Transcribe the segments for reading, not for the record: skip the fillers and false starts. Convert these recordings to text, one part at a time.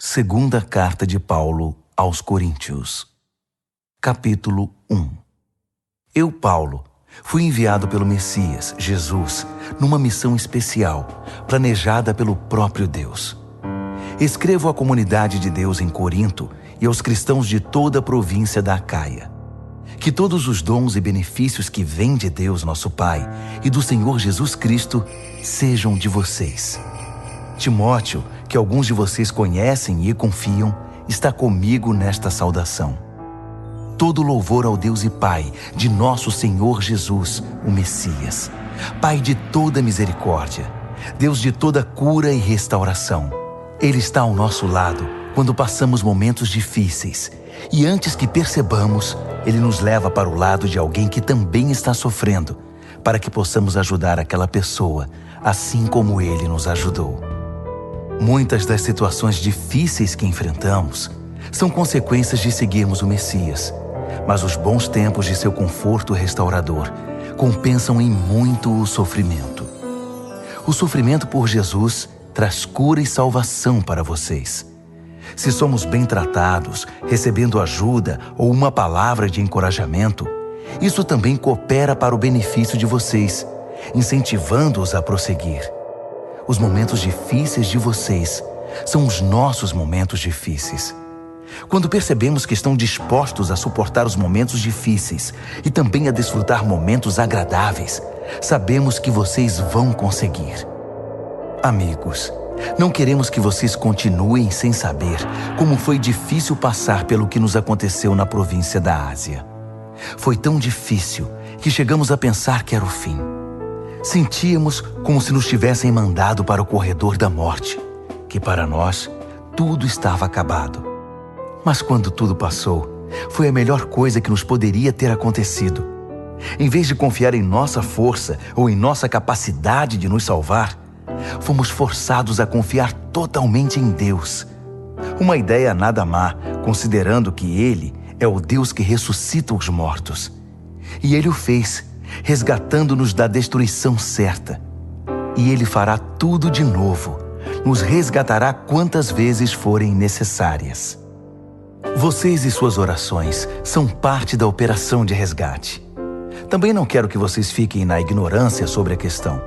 Segunda Carta de Paulo aos Coríntios. Capítulo 1. Eu, Paulo, fui enviado pelo Messias, Jesus, numa missão especial, planejada pelo próprio Deus. Escrevo à comunidade de Deus em Corinto e aos cristãos de toda a província da Acaia. Que todos os dons e benefícios que vêm de Deus, nosso Pai, e do Senhor Jesus Cristo, sejam de vocês. Timóteo, que alguns de vocês conhecem e confiam, está comigo nesta saudação. Todo louvor ao Deus e Pai de nosso Senhor Jesus, o Messias, Pai de toda misericórdia, Deus de toda cura e restauração. Ele está ao nosso lado quando passamos momentos difíceis e antes que percebamos, Ele nos leva para o lado de alguém que também está sofrendo, para que possamos ajudar aquela pessoa, assim como Ele nos ajudou. Muitas das situações difíceis que enfrentamos são consequências de seguirmos o Messias, mas os bons tempos de seu conforto restaurador compensam em muito o sofrimento. O sofrimento por Jesus traz cura e salvação para vocês. Se somos bem tratados, recebendo ajuda ou uma palavra de encorajamento, isso também coopera para o benefício de vocês, incentivando-os a prosseguir. Os momentos difíceis de vocês são os nossos momentos difíceis. Quando percebemos que estão dispostos a suportar os momentos difíceis e também a desfrutar momentos agradáveis, sabemos que vocês vão conseguir. Amigos, não queremos que vocês continuem sem saber como foi difícil passar pelo que nos aconteceu na província da Ásia. Foi tão difícil que chegamos a pensar que era o fim. Sentíamos como se nos tivessem mandado para o corredor da morte, que para nós tudo estava acabado. Mas quando tudo passou, foi a melhor coisa que nos poderia ter acontecido. Em vez de confiar em nossa força ou em nossa capacidade de nos salvar, fomos forçados a confiar totalmente em Deus. Uma ideia nada má, considerando que Ele é o Deus que ressuscita os mortos. E Ele o fez, resgatando-nos da destruição certa. E Ele fará tudo de novo, nos resgatará quantas vezes forem necessárias. Vocês e suas orações são parte da operação de resgate. Também não quero que vocês fiquem na ignorância sobre a questão.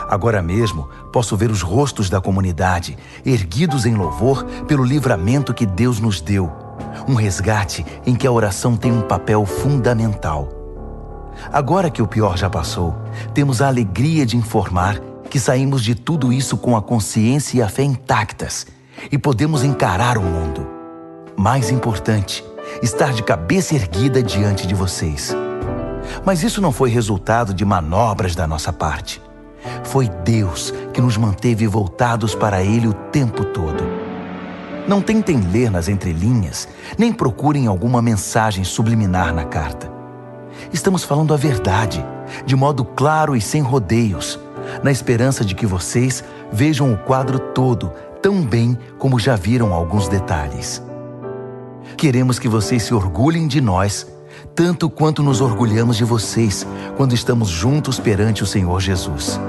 Agora mesmo, posso ver os rostos da comunidade, erguidos em louvor pelo livramento que Deus nos deu. Um resgate em que a oração tem um papel fundamental. Agora que o pior já passou, temos a alegria de informar que saímos de tudo isso com a consciência e a fé intactas e podemos encarar o mundo. Mais importante, estar de cabeça erguida diante de vocês. Mas isso não foi resultado de manobras da nossa parte. Foi Deus que nos manteve voltados para Ele o tempo todo. Não tentem ler nas entrelinhas, nem procurem alguma mensagem subliminar na carta. Estamos falando a verdade, de modo claro e sem rodeios, na esperança de que vocês vejam o quadro todo tão bem como já viram alguns detalhes. Queremos que vocês se orgulhem de nós, tanto quanto nos orgulhamos de vocês quando estamos juntos perante o Senhor Jesus.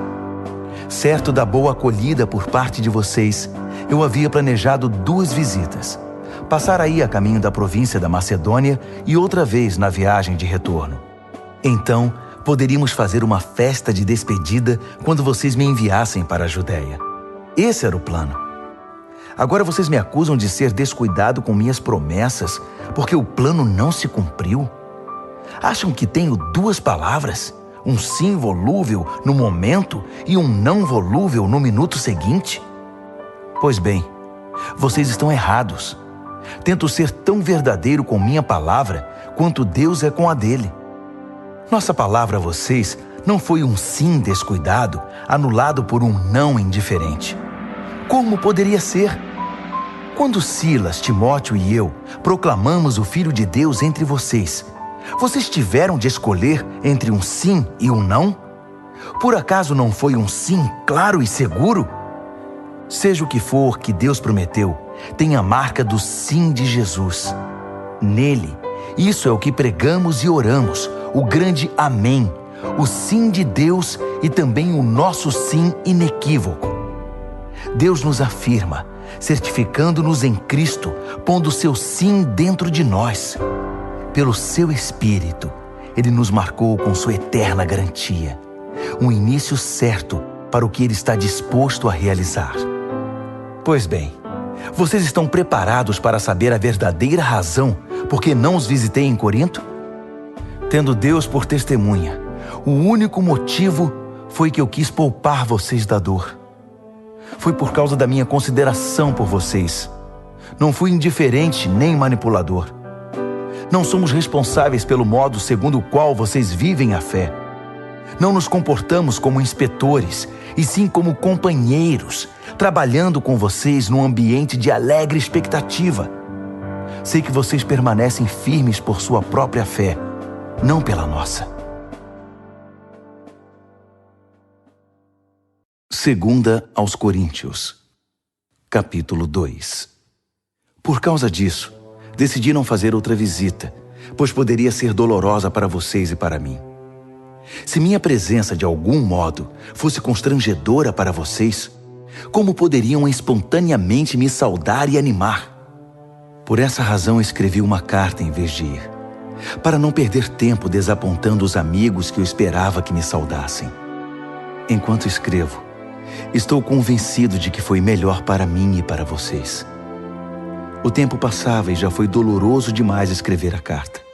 Certo da boa acolhida por parte de vocês, eu havia planejado 2 visitas. Passar aí a caminho da província da Macedônia e outra vez na viagem de retorno. Então, poderíamos fazer uma festa de despedida quando vocês me enviassem para a Judéia. Esse era o plano. Agora vocês me acusam de ser descuidado com minhas promessas porque o plano não se cumpriu? Acham que tenho 2 palavras? Um sim volúvel no momento e um não volúvel no minuto seguinte? Pois bem, vocês estão errados. Tento ser tão verdadeiro com minha palavra quanto Deus é com a dele. Nossa palavra a vocês não foi um sim descuidado, anulado por um não indiferente. Como poderia ser? Quando Silas, Timóteo e eu proclamamos o Filho de Deus entre vocês, vocês tiveram de escolher entre um sim e um não? Por acaso não foi um sim claro e seguro? Seja o que for que Deus prometeu, tem a marca do sim de Jesus. Nele, isso é o que pregamos e oramos, o grande amém, o sim de Deus e também o nosso sim inequívoco. Deus nos afirma, certificando-nos em Cristo, pondo seu sim dentro de nós. Pelo seu Espírito, Ele nos marcou com sua eterna garantia, um início certo para o que Ele está disposto a realizar. Pois bem, vocês estão preparados para saber a verdadeira razão por que não os visitei em Corinto? Tendo Deus por testemunha, o único motivo foi que eu quis poupar vocês da dor. Foi por causa da minha consideração por vocês. Não fui indiferente nem manipulador. Não somos responsáveis pelo modo segundo o qual vocês vivem a fé. Não nos comportamos como inspetores, e sim como companheiros, trabalhando com vocês num ambiente de alegre expectativa. Sei que vocês permanecem firmes por sua própria fé, não pela nossa. Segunda aos Coríntios, capítulo 2. Por causa disso, decidi não fazer outra visita, pois poderia ser dolorosa para vocês e para mim. Se minha presença de algum modo fosse constrangedora para vocês, como poderiam espontaneamente me saudar e animar? Por essa razão escrevi uma carta em vez de ir, para não perder tempo desapontando os amigos que eu esperava que me saudassem. Enquanto escrevo, estou convencido de que foi melhor para mim e para vocês. O tempo passava e já foi doloroso demais escrever a carta.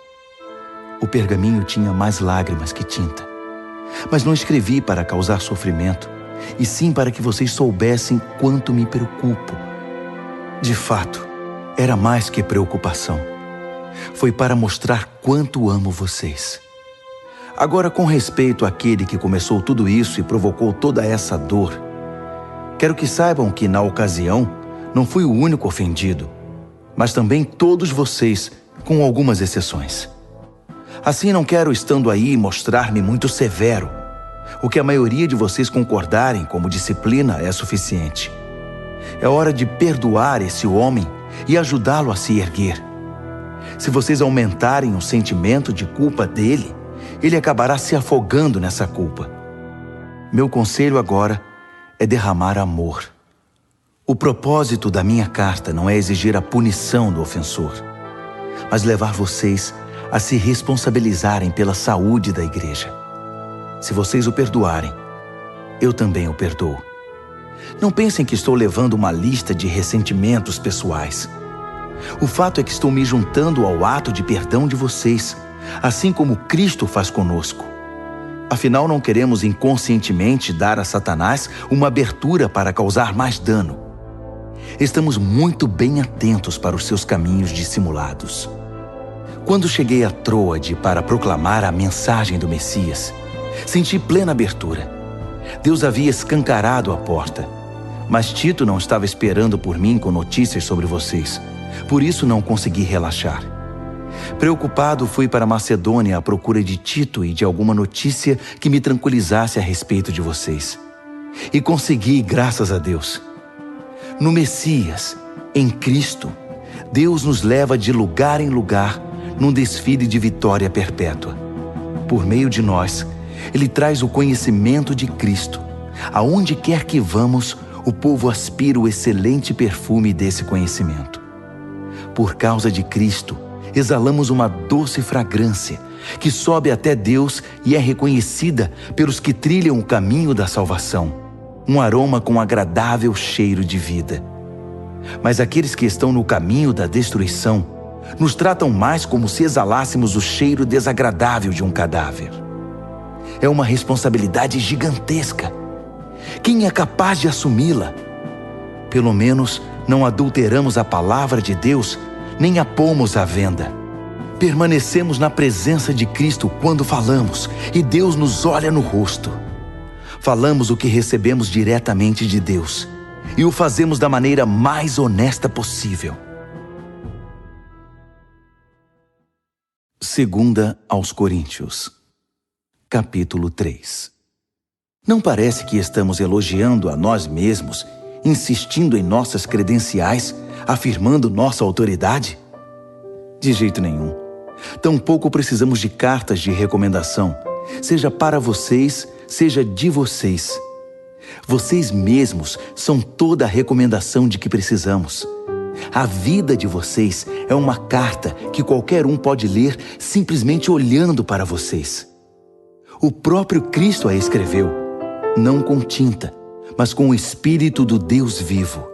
O pergaminho tinha mais lágrimas que tinta. Mas não escrevi para causar sofrimento, e sim para que vocês soubessem quanto me preocupo. De fato, era mais que preocupação. Foi para mostrar quanto amo vocês. Agora, com respeito àquele que começou tudo isso e provocou toda essa dor, quero que saibam que, na ocasião, não fui o único ofendido, mas também todos vocês, com algumas exceções. Assim, não quero, estando aí, mostrar-me muito severo. O que a maioria de vocês concordarem como disciplina é suficiente. É hora de perdoar esse homem e ajudá-lo a se erguer. Se vocês aumentarem o sentimento de culpa dele, ele acabará se afogando nessa culpa. Meu conselho agora é derramar amor. O propósito da minha carta não é exigir a punição do ofensor, mas levar vocês a se responsabilizarem pela saúde da igreja. Se vocês o perdoarem, eu também o perdoo. Não pensem que estou levando uma lista de ressentimentos pessoais. O fato é que estou me juntando ao ato de perdão de vocês, assim como Cristo faz conosco. Afinal, não queremos inconscientemente dar a Satanás uma abertura para causar mais dano. Estamos muito bem atentos para os seus caminhos dissimulados. Quando cheguei a Troade para proclamar a mensagem do Messias, senti plena abertura. Deus havia escancarado a porta, mas Tito não estava esperando por mim com notícias sobre vocês. Por isso não consegui relaxar. Preocupado, fui para Macedônia à procura de Tito e de alguma notícia que me tranquilizasse a respeito de vocês. E consegui, graças a Deus. No Messias, em Cristo, Deus nos leva de lugar em lugar num desfile de vitória perpétua. Por meio de nós, Ele traz o conhecimento de Cristo. Aonde quer que vamos, o povo aspira o excelente perfume desse conhecimento. Por causa de Cristo, exalamos uma doce fragrância que sobe até Deus e é reconhecida pelos que trilham o caminho da salvação. Um aroma com agradável cheiro de vida. Mas aqueles que estão no caminho da destruição nos tratam mais como se exalássemos o cheiro desagradável de um cadáver. É uma responsabilidade gigantesca. Quem é capaz de assumi-la? Pelo menos não adulteramos a palavra de Deus, nem a pomos à venda. Permanecemos na presença de Cristo quando falamos, e Deus nos olha no rosto. Falamos o que recebemos diretamente de Deus, e o fazemos da maneira mais honesta possível. Segunda aos Coríntios, capítulo 3. Não parece que estamos elogiando a nós mesmos, insistindo em nossas credenciais, afirmando nossa autoridade? De jeito nenhum. Tampouco precisamos de cartas de recomendação, seja para vocês, seja de vocês. Vocês mesmos são toda a recomendação de que precisamos. A vida de vocês é uma carta que qualquer um pode ler simplesmente olhando para vocês. O próprio Cristo a escreveu, não com tinta, mas com o Espírito do Deus vivo.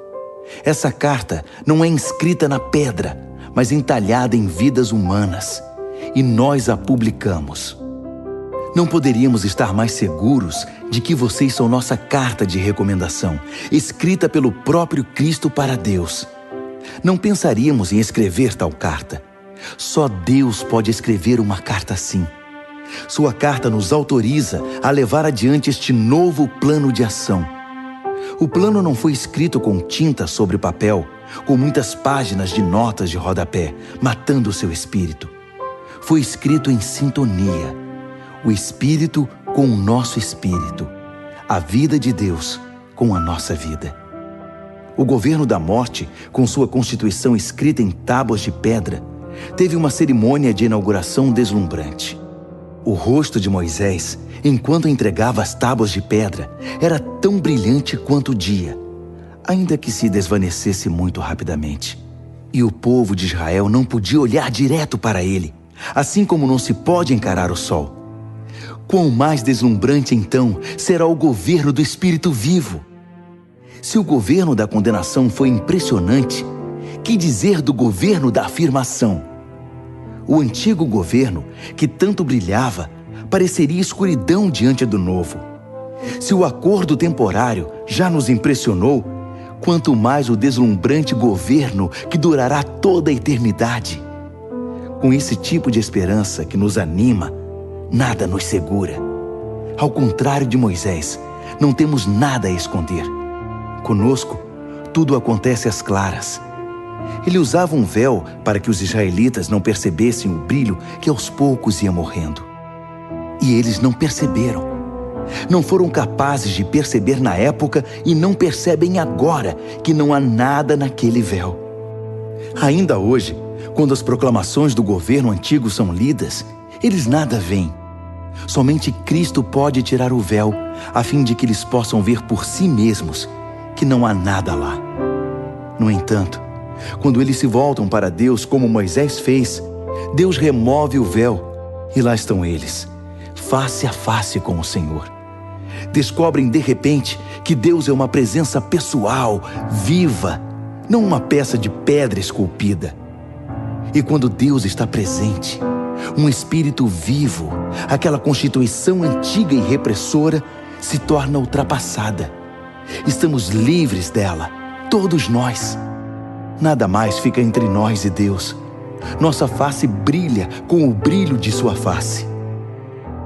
Essa carta não é inscrita na pedra, mas entalhada em vidas humanas, e nós a publicamos. Não poderíamos estar mais seguros de que vocês são nossa carta de recomendação, escrita pelo próprio Cristo para Deus. Não pensaríamos em escrever tal carta. Só Deus pode escrever uma carta assim. Sua carta nos autoriza a levar adiante este novo plano de ação. O plano não foi escrito com tinta sobre papel, com muitas páginas de notas de rodapé, matando o seu espírito. Foi escrito em sintonia. O Espírito com o nosso espírito. A vida de Deus com a nossa vida. O governo da morte, com sua constituição escrita em tábuas de pedra, teve uma cerimônia de inauguração deslumbrante. O rosto de Moisés, enquanto entregava as tábuas de pedra, era tão brilhante quanto o dia, ainda que se desvanecesse muito rapidamente. E o povo de Israel não podia olhar direto para ele, assim como não se pode encarar o sol. Quão mais deslumbrante, então, será o governo do Espírito vivo? Se o governo da condenação foi impressionante, que dizer do governo da afirmação? O antigo governo, que tanto brilhava, pareceria escuridão diante do novo. Se o acordo temporário já nos impressionou, quanto mais o deslumbrante governo que durará toda a eternidade. Com esse tipo de esperança que nos anima, nada nos segura. Ao contrário de Moisés, não temos nada a esconder. Conosco, tudo acontece às claras. Ele usava um véu para que os israelitas não percebessem o brilho que aos poucos ia morrendo. E eles não perceberam. Não foram capazes de perceber na época e não percebem agora que não há nada naquele véu. Ainda hoje, quando as proclamações do governo antigo são lidas, eles nada veem. Somente Cristo pode tirar o véu, a fim de que eles possam ver por si mesmos que não há nada lá. No entanto, quando eles se voltam para Deus como Moisés fez, Deus remove o véu e lá estão eles, face a face com o Senhor. Descobrem de repente que Deus é uma presença pessoal, viva, não uma peça de pedra esculpida. E quando Deus está presente, um espírito vivo, aquela constituição antiga e repressora, se torna ultrapassada. Estamos livres dela, todos nós. Nada mais fica entre nós e Deus. Nossa face brilha com o brilho de sua face.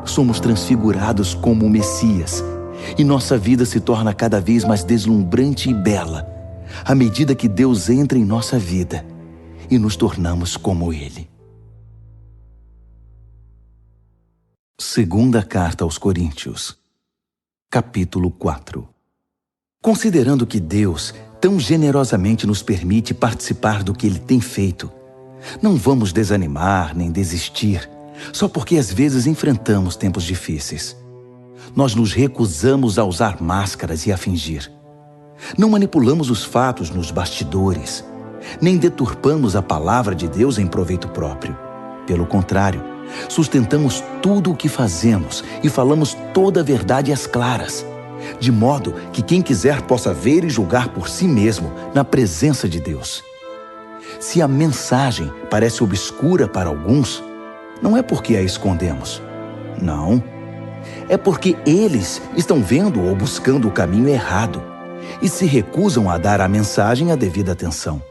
Somos transfigurados como o Messias, e nossa vida se torna cada vez mais deslumbrante e bela, à medida que Deus entra em nossa vida e nos tornamos como Ele. Segunda Carta aos Coríntios, capítulo 4. Considerando que Deus tão generosamente nos permite participar do que Ele tem feito, não vamos desanimar nem desistir, só porque às vezes enfrentamos tempos difíceis. Nós nos recusamos a usar máscaras e a fingir. Não manipulamos os fatos nos bastidores, nem deturpamos a palavra de Deus em proveito próprio. Pelo contrário, sustentamos tudo o que fazemos e falamos toda a verdade às claras, de modo que quem quiser possa ver e julgar por si mesmo na presença de Deus. Se a mensagem parece obscura para alguns, não é porque a escondemos. Não. É porque eles estão vendo ou buscando o caminho errado e se recusam a dar à mensagem a devida atenção.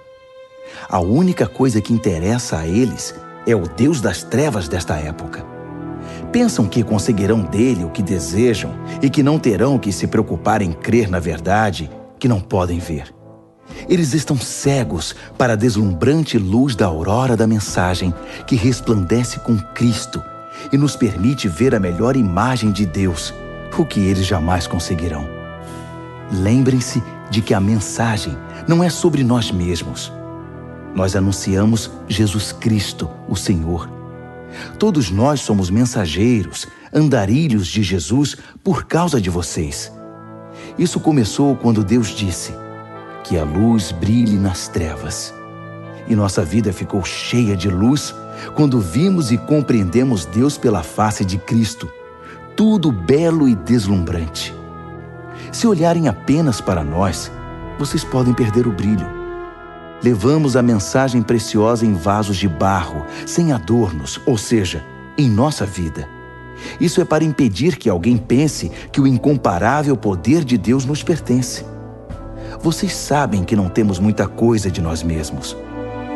A única coisa que interessa a eles é o Deus das trevas desta época. Pensam que conseguirão dele o que desejam e que não terão que se preocupar em crer na verdade que não podem ver. Eles estão cegos para a deslumbrante luz da aurora da mensagem que resplandece com Cristo e nos permite ver a melhor imagem de Deus, o que eles jamais conseguirão. Lembrem-se de que a mensagem não é sobre nós mesmos. Nós anunciamos Jesus Cristo, o Senhor. Todos nós somos mensageiros, andarilhos de Jesus por causa de vocês. Isso começou quando Deus disse que a luz brilhe nas trevas. E nossa vida ficou cheia de luz quando vimos e compreendemos Deus pela face de Cristo, tudo belo e deslumbrante. Se olharem apenas para nós, vocês podem perder o brilho. Levamos a mensagem preciosa em vasos de barro, sem adornos, ou seja, em nossa vida. Isso é para impedir que alguém pense que o incomparável poder de Deus nos pertence. Vocês sabem que não temos muita coisa de nós mesmos.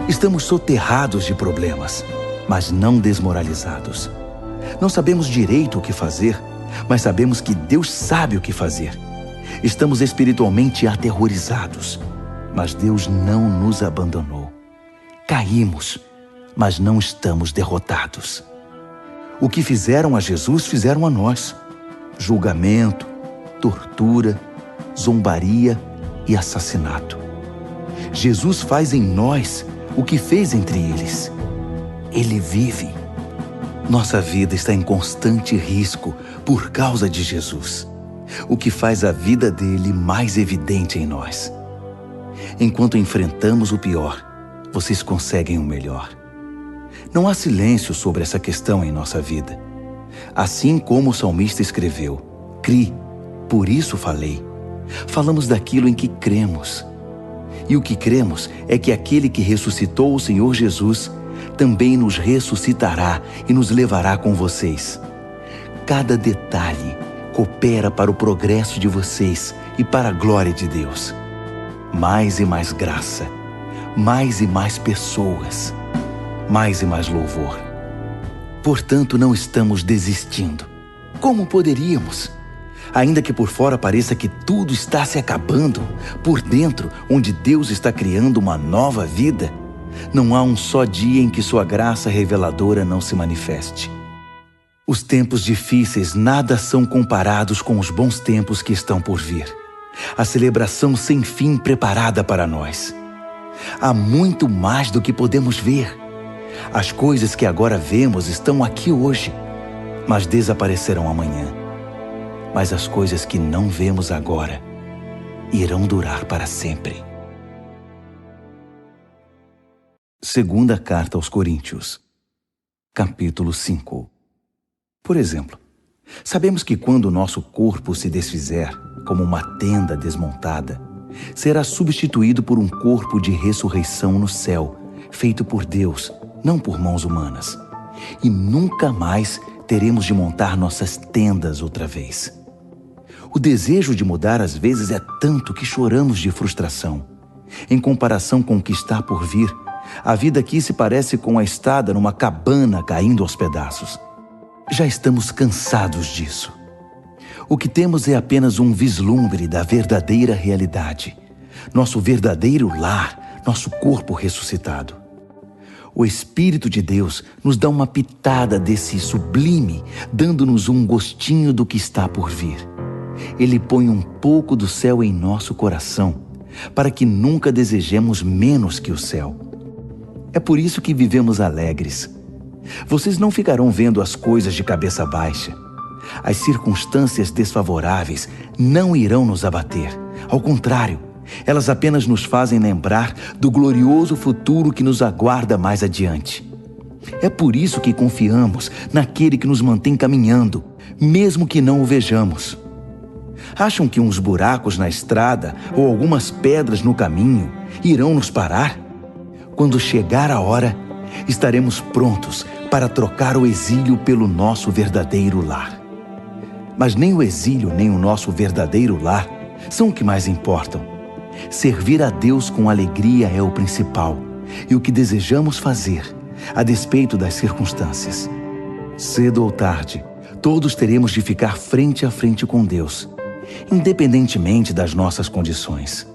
Estamos soterrados de problemas, mas não desmoralizados. Não sabemos direito o que fazer, mas sabemos que Deus sabe o que fazer. Estamos espiritualmente aterrorizados, mas Deus não nos abandonou. Caímos, mas não estamos derrotados. O que fizeram a Jesus, fizeram a nós. Julgamento, tortura, zombaria e assassinato. Jesus faz em nós o que fez entre eles. Ele vive. Nossa vida está em constante risco por causa de Jesus, o que faz a vida dele mais evidente em nós. Enquanto enfrentamos o pior, vocês conseguem o melhor. Não há silêncio sobre essa questão em nossa vida. Assim como o salmista escreveu, "Cri, por isso falei." Falamos daquilo em que cremos. E o que cremos é que aquele que ressuscitou o Senhor Jesus também nos ressuscitará e nos levará com vocês. Cada detalhe coopera para o progresso de vocês e para a glória de Deus. Mais e mais graça, mais e mais pessoas, mais e mais louvor. Portanto, não estamos desistindo. Como poderíamos? Ainda que por fora pareça que tudo está se acabando, por dentro, onde Deus está criando uma nova vida, não há um só dia em que sua graça reveladora não se manifeste. Os tempos difíceis nada são comparados com os bons tempos que estão por vir. A celebração sem fim preparada para nós. Há muito mais do que podemos ver. As coisas que agora vemos estão aqui hoje, mas desaparecerão amanhã. Mas as coisas que não vemos agora irão durar para sempre. Segunda Carta aos Coríntios, capítulo 5. Por exemplo, sabemos que quando o nosso corpo se desfizer, como uma tenda desmontada, será substituído por um corpo de ressurreição no céu, feito por Deus, não por mãos humanas. E nunca mais teremos de montar nossas tendas outra vez. O desejo de mudar às vezes é tanto que choramos de frustração. Em comparação com o que está por vir, a vida aqui se parece com a estada numa cabana caindo aos pedaços. Já estamos cansados disso. O que temos é apenas um vislumbre da verdadeira realidade. Nosso verdadeiro lar, nosso corpo ressuscitado. O Espírito de Deus nos dá uma pitada desse sublime, dando-nos um gostinho do que está por vir. Ele põe um pouco do céu em nosso coração, para que nunca desejemos menos que o céu. É por isso que vivemos alegres. Vocês não ficarão vendo as coisas de cabeça baixa. As circunstâncias desfavoráveis não irão nos abater. Ao contrário, elas apenas nos fazem lembrar do glorioso futuro que nos aguarda mais adiante. É por isso que confiamos naquele que nos mantém caminhando, mesmo que não o vejamos. Acham que uns buracos na estrada ou algumas pedras no caminho irão nos parar? Quando chegar a hora, estaremos prontos para trocar o exílio pelo nosso verdadeiro lar. Mas nem o exílio nem o nosso verdadeiro lar são o que mais importam. Servir a Deus com alegria é o principal e o que desejamos fazer, a despeito das circunstâncias. Cedo ou tarde, todos teremos de ficar frente a frente com Deus, independentemente das nossas condições.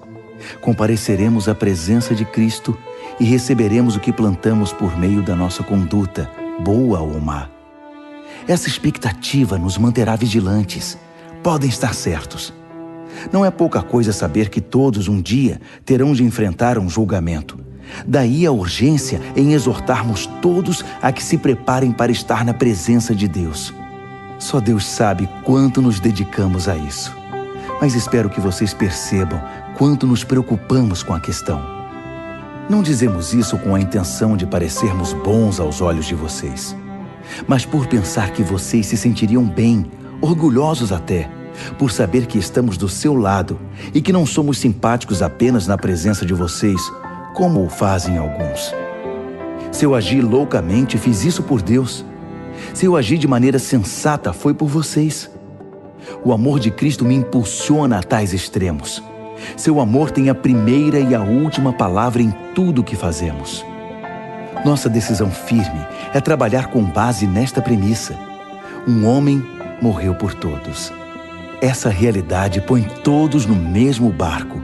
Compareceremos à presença de Cristo e receberemos o que plantamos por meio da nossa conduta, boa ou má. Essa expectativa nos manterá vigilantes. Podem estar certos. Não é pouca coisa saber que todos um dia terão de enfrentar um julgamento. Daí a urgência em exortarmos todos a que se preparem para estar na presença de Deus. Só Deus sabe quanto nos dedicamos a isso. mas espero que vocês percebam quanto nos preocupamos com a questão. Não dizemos isso com a intenção de parecermos bons aos olhos de vocês, mas por pensar que vocês se sentiriam bem, orgulhosos até, por saber que estamos do seu lado e que não somos simpáticos apenas na presença de vocês, como o fazem alguns. Se eu agi loucamente, fiz isso por Deus. Se eu agi de maneira sensata, foi por vocês. O amor de Cristo me impulsiona a tais extremos. Seu amor tem a primeira e a última palavra em tudo o que fazemos. Nossa decisão firme é trabalhar com base nesta premissa: um homem morreu por todos. Essa realidade põe todos no mesmo barco.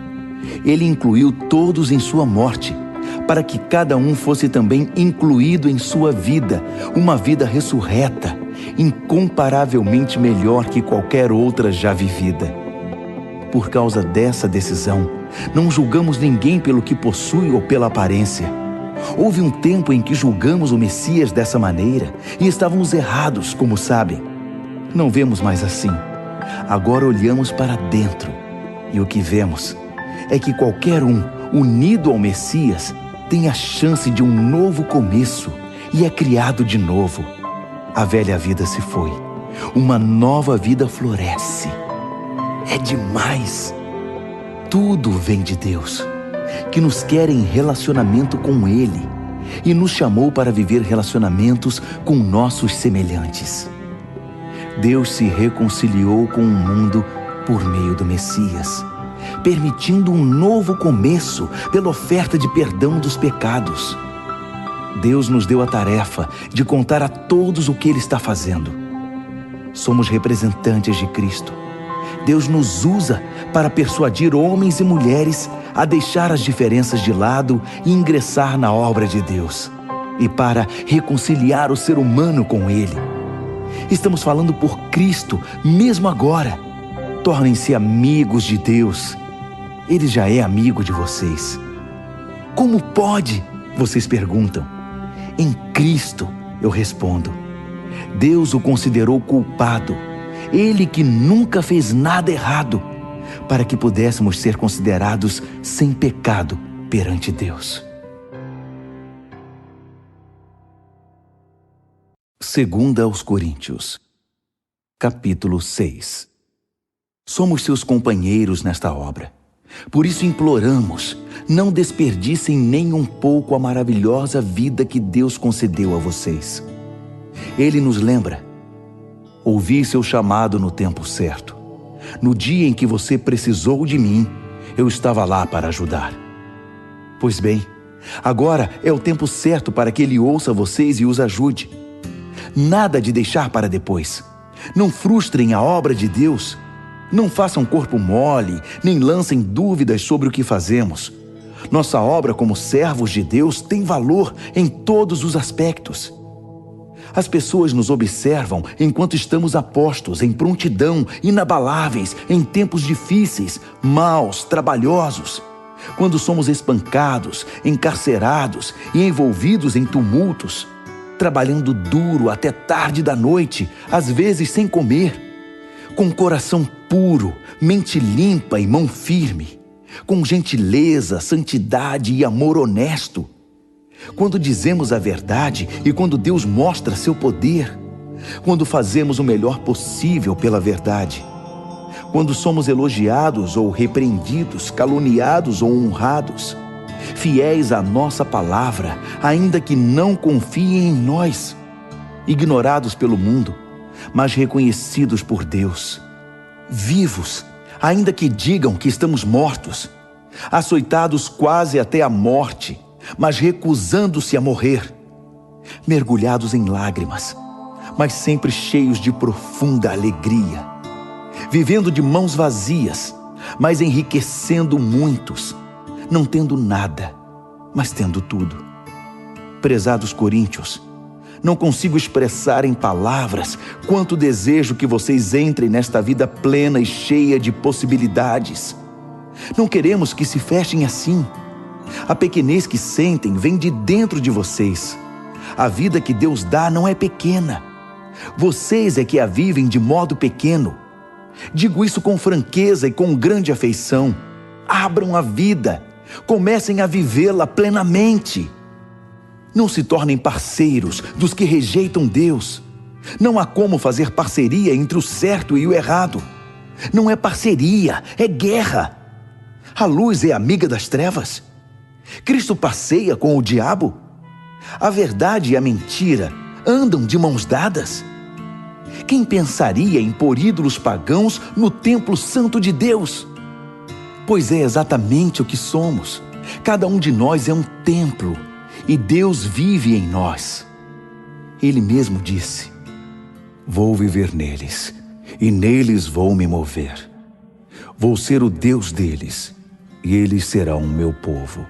Ele incluiu todos em sua morte, para que cada um fosse também incluído em sua vida, uma vida ressurreta, incomparavelmente melhor que qualquer outra já vivida. Por causa dessa decisão, não julgamos ninguém pelo que possui ou pela aparência. Houve um tempo em que julgamos o Messias dessa maneira e estávamos errados, como sabem. Não vemos mais assim. Agora olhamos para dentro e o que vemos é que qualquer um unido ao Messias tem a chance de um novo começo e é criado de novo. A velha vida se foi, uma nova vida floresce. É demais! Tudo vem de Deus, que nos quer em relacionamento com Ele e nos chamou para viver relacionamentos com nossos semelhantes. Deus se reconciliou com o mundo por meio do Messias, permitindo um novo começo pela oferta de perdão dos pecados. Deus nos deu a tarefa de contar a todos o que Ele está fazendo. Somos representantes de Cristo. Deus nos usa para persuadir homens e mulheres a deixar as diferenças de lado e ingressar na obra de Deus, e para reconciliar o ser humano com Ele. Estamos falando por Cristo, mesmo agora. Tornem-se amigos de Deus. Ele já é amigo de vocês. Como pode? Vocês perguntam. Em Cristo, eu respondo. Deus o considerou culpado, Ele que nunca fez nada errado, para que pudéssemos ser considerados sem pecado perante Deus. 2 aos Coríntios, capítulo 6. Somos seus companheiros nesta obra. Por isso imploramos, não desperdicem nem um pouco a maravilhosa vida que Deus concedeu a vocês. Ele nos lembra: ouvi seu chamado no tempo certo. No dia em que você precisou de mim, eu estava lá para ajudar. Pois bem, agora é o tempo certo para que Ele ouça vocês e os ajude. Nada de deixar para depois. Não frustrem a obra de Deus. Não façam corpo mole, nem lancem dúvidas sobre o que fazemos. Nossa obra como servos de Deus tem valor em todos os aspectos. As pessoas nos observam enquanto estamos a postos, em prontidão, inabaláveis, em tempos difíceis, maus, trabalhosos. Quando somos espancados, encarcerados e envolvidos em tumultos, trabalhando duro até tarde da noite, às vezes sem comer, com coração puro, mente limpa e mão firme, com gentileza, santidade e amor honesto. Quando dizemos a verdade e quando Deus mostra seu poder, quando fazemos o melhor possível pela verdade, quando somos elogiados ou repreendidos, caluniados ou honrados, fiéis à nossa palavra, ainda que não confiem em nós, ignorados pelo mundo, mas reconhecidos por Deus, vivos, ainda que digam que estamos mortos, açoitados quase até a morte, mas recusando-se a morrer, mergulhados em lágrimas, mas sempre cheios de profunda alegria, vivendo de mãos vazias, mas enriquecendo muitos, não tendo nada, mas tendo tudo. Prezados coríntios, não consigo expressar em palavras quanto desejo que vocês entrem nesta vida plena e cheia de possibilidades. Não queremos que se fechem assim. A pequenez que sentem vem de dentro de vocês. A vida que Deus dá não é pequena. Vocês é que a vivem de modo pequeno. Digo isso com franqueza e com grande afeição. Abram a vida, comecem a vivê-la plenamente. Não se tornem parceiros dos que rejeitam Deus. Não há como fazer parceria entre o certo e o errado. Não é parceria, é guerra. A luz é amiga das trevas. Cristo passeia com o diabo. A verdade e a mentira andam de mãos dadas. Quem pensaria em pôr ídolos pagãos no templo santo de Deus? Pois é exatamente o que somos. Cada um de nós é um templo e Deus vive em nós. Ele mesmo disse: vou viver neles e neles vou me mover. Vou ser o Deus deles e eles serão o meu povo.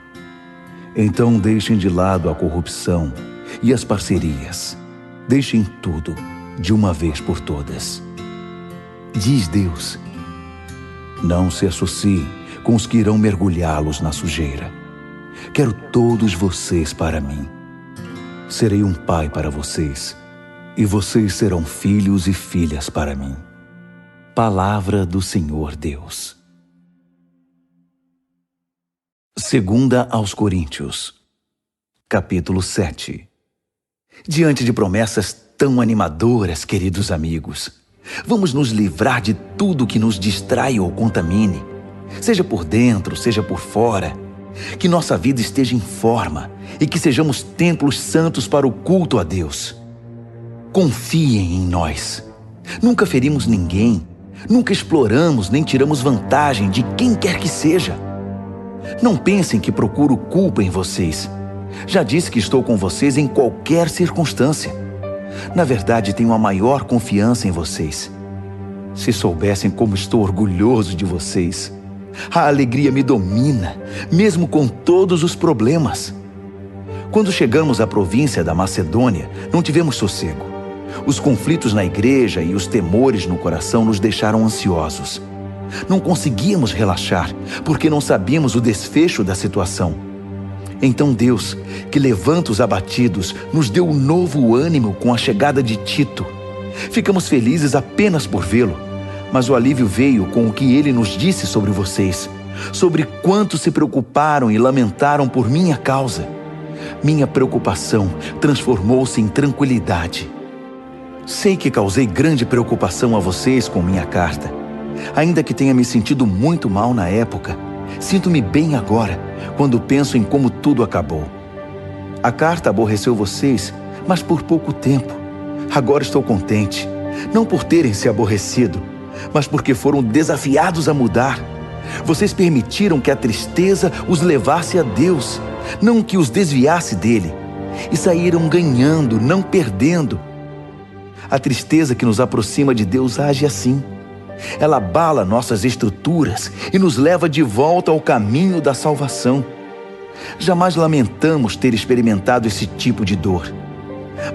Então deixem de lado a corrupção e as parcerias. Deixem tudo de uma vez por todas. Diz Deus: não se associem com os que irão mergulhá-los na sujeira. Quero todos vocês para mim. Serei um pai para vocês, e vocês serão filhos e filhas para mim. Palavra do Senhor Deus. 2 aos Coríntios, capítulo 7. Diante de promessas tão animadoras, queridos amigos, vamos nos livrar de tudo que nos distrai ou contamine, seja por dentro, seja por fora. Que nossa vida esteja em forma e que sejamos templos santos para o culto a Deus. Confiem em nós. Nunca ferimos ninguém, nunca exploramos nem tiramos vantagem de quem quer que seja. Não pensem que procuro culpa em vocês. Já disse que estou com vocês em qualquer circunstância. Na verdade, tenho a maior confiança em vocês. Se soubessem como estou orgulhoso de vocês. A alegria me domina, mesmo com todos os problemas. Quando chegamos à província da Macedônia, não tivemos sossego. Os conflitos na igreja e os temores no coração nos deixaram ansiosos. Não conseguíamos relaxar, porque não sabíamos o desfecho da situação. Então Deus, que levanta os abatidos, nos deu um novo ânimo com a chegada de Tito. Ficamos felizes apenas por vê-lo. Mas o alívio veio com o que ele nos disse sobre vocês, sobre quanto se preocuparam e lamentaram por minha causa. Minha preocupação transformou-se em tranquilidade. Sei que causei grande preocupação a vocês com minha carta. Ainda que tenha me sentido muito mal na época, sinto-me bem agora, quando penso em como tudo acabou. A carta aborreceu vocês, mas por pouco tempo. Agora estou contente, não por terem se aborrecido, mas porque foram desafiados a mudar. Vocês permitiram que a tristeza os levasse a Deus, não que os desviasse dele. E saíram ganhando, não perdendo. A tristeza que nos aproxima de Deus age assim. Ela abala nossas estruturas e nos leva de volta ao caminho da salvação. Jamais lamentamos ter experimentado esse tipo de dor.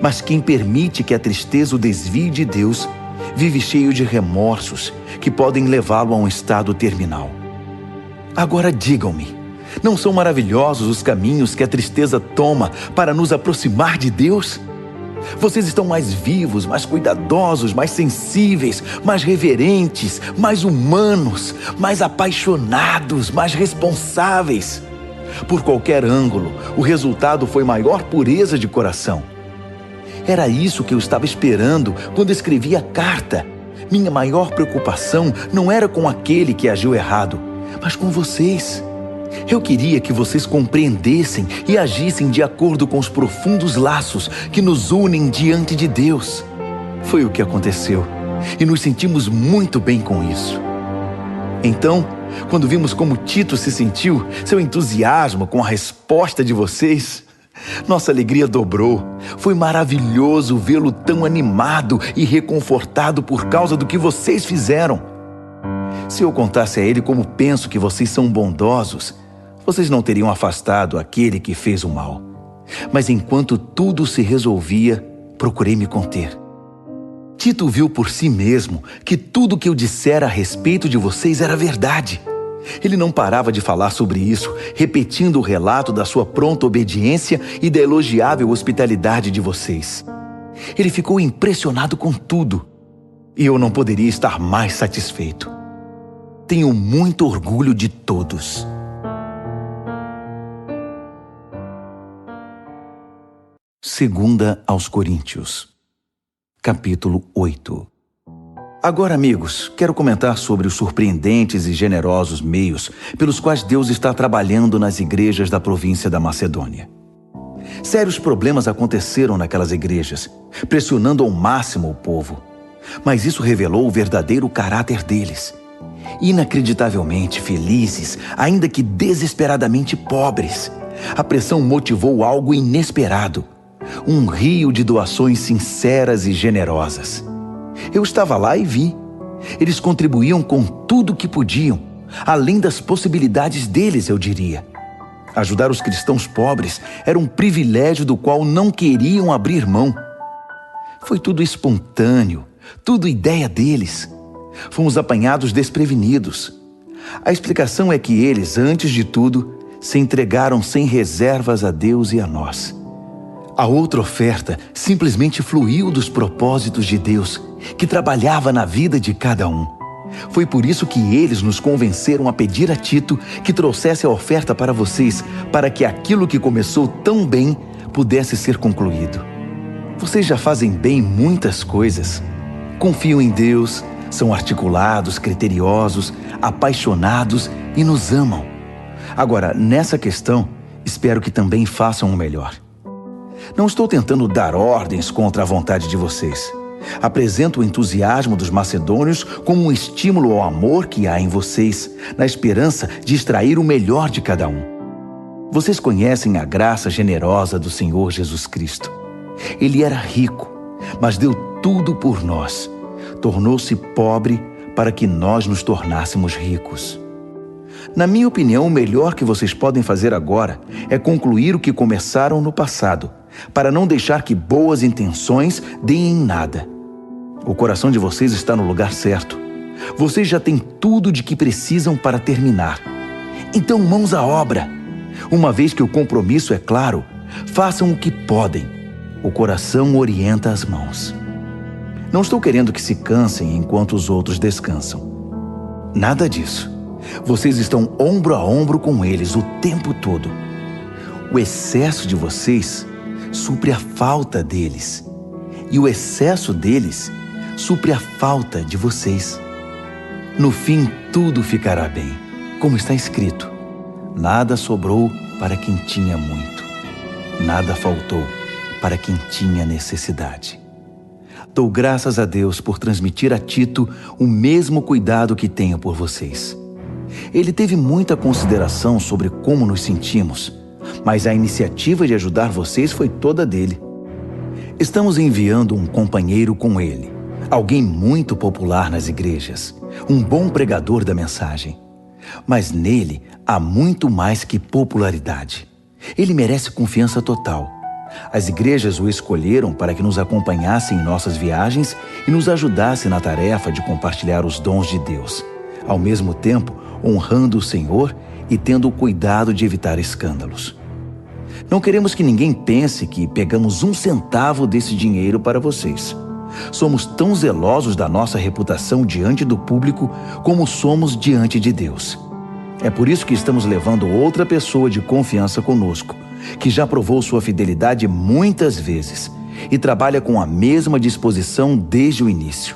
Mas quem permite que a tristeza o desvie de Deus, vive cheio de remorsos que podem levá-lo a um estado terminal. Agora digam-me, não são maravilhosos os caminhos que a tristeza toma para nos aproximar de Deus? Vocês estão mais vivos, mais cuidadosos, mais sensíveis, mais reverentes, mais humanos, mais apaixonados, mais responsáveis. Por qualquer ângulo, o resultado foi maior pureza de coração. Era isso que eu estava esperando quando escrevi a carta. Minha maior preocupação não era com aquele que agiu errado, mas com vocês. Eu queria que vocês compreendessem e agissem de acordo com os profundos laços que nos unem diante de Deus. Foi o que aconteceu, e nos sentimos muito bem com isso. Então, quando vimos como Tito se sentiu, seu entusiasmo com a resposta de vocês, nossa alegria dobrou. Foi maravilhoso vê-lo tão animado e reconfortado por causa do que vocês fizeram. Se eu contasse a ele como penso que vocês são bondosos, vocês não teriam afastado aquele que fez o mal. Mas enquanto tudo se resolvia, procurei me conter. Tito viu por si mesmo que tudo que eu dissera a respeito de vocês era verdade. Ele não parava de falar sobre isso, repetindo o relato da sua pronta obediência e da elogiável hospitalidade de vocês. Ele ficou impressionado com tudo. e eu não poderia estar mais satisfeito. Tenho muito orgulho de todos. Segunda aos Coríntios, capítulo 8. Agora, amigos, quero comentar sobre os surpreendentes e generosos meios pelos quais Deus está trabalhando nas igrejas da província da Macedônia. Sérios problemas aconteceram naquelas igrejas, pressionando ao máximo o povo. Mas isso revelou o verdadeiro caráter deles. Inacreditavelmente felizes, ainda que desesperadamente pobres, a pressão motivou algo inesperado. Um rio de doações sinceras e generosas. Eu estava lá e vi. Eles contribuíam com tudo o que podiam, além das possibilidades deles, eu diria. Ajudar os cristãos pobres era um privilégio do qual não queriam abrir mão. Foi tudo espontâneo, tudo ideia deles. Fomos apanhados desprevenidos. A explicação é que eles, antes de tudo, se entregaram sem reservas a Deus e a nós. A outra oferta simplesmente fluiu dos propósitos de Deus, que trabalhava na vida de cada um. Foi por isso que eles nos convenceram a pedir a Tito que trouxesse a oferta para vocês, para que aquilo que começou tão bem pudesse ser concluído. Vocês já fazem bem muitas coisas. Confiam em Deus, são articulados, criteriosos, apaixonados e nos amam. Agora, nessa questão, espero que também façam o melhor. Não estou tentando dar ordens contra a vontade de vocês. Apresento o entusiasmo dos macedônios como um estímulo ao amor que há em vocês, na esperança de extrair o melhor de cada um. Vocês conhecem a graça generosa do Senhor Jesus Cristo. Ele era rico, mas deu tudo por nós. Tornou-se pobre para que nós nos tornássemos ricos. Na minha opinião, o melhor que vocês podem fazer agora é concluir o que começaram no passado, para não deixar que boas intenções deem em nada. O coração de vocês está no lugar certo. Vocês já têm tudo de que precisam para terminar. Então, mãos à obra. Uma vez que o compromisso é claro, façam o que podem. O coração orienta as mãos. Não estou querendo que se cansem enquanto os outros descansam. Nada disso. Vocês estão ombro a ombro com eles o tempo todo. O excesso de vocês supre a falta deles, e o excesso deles supre a falta de vocês. No fim, tudo ficará bem, como está escrito: nada sobrou para quem tinha muito, nada faltou para quem tinha necessidade. Dou graças a Deus por transmitir a Tito o mesmo cuidado que tenho por vocês. Ele teve muita consideração sobre como nos sentimos, mas a iniciativa de ajudar vocês foi toda dele. Estamos enviando um companheiro com ele, alguém muito popular nas igrejas, um bom pregador da mensagem. Mas nele há muito mais que popularidade. Ele merece confiança total. As igrejas o escolheram para que nos acompanhasse em nossas viagens e nos ajudasse na tarefa de compartilhar os dons de Deus, ao mesmo tempo honrando o Senhor e tendo o cuidado de evitar escândalos. Não queremos que ninguém pense que pegamos um centavo desse dinheiro para vocês. Somos tão zelosos da nossa reputação diante do público como somos diante de Deus. É por isso que estamos levando outra pessoa de confiança conosco, que já provou sua fidelidade muitas vezes e trabalha com a mesma disposição desde o início.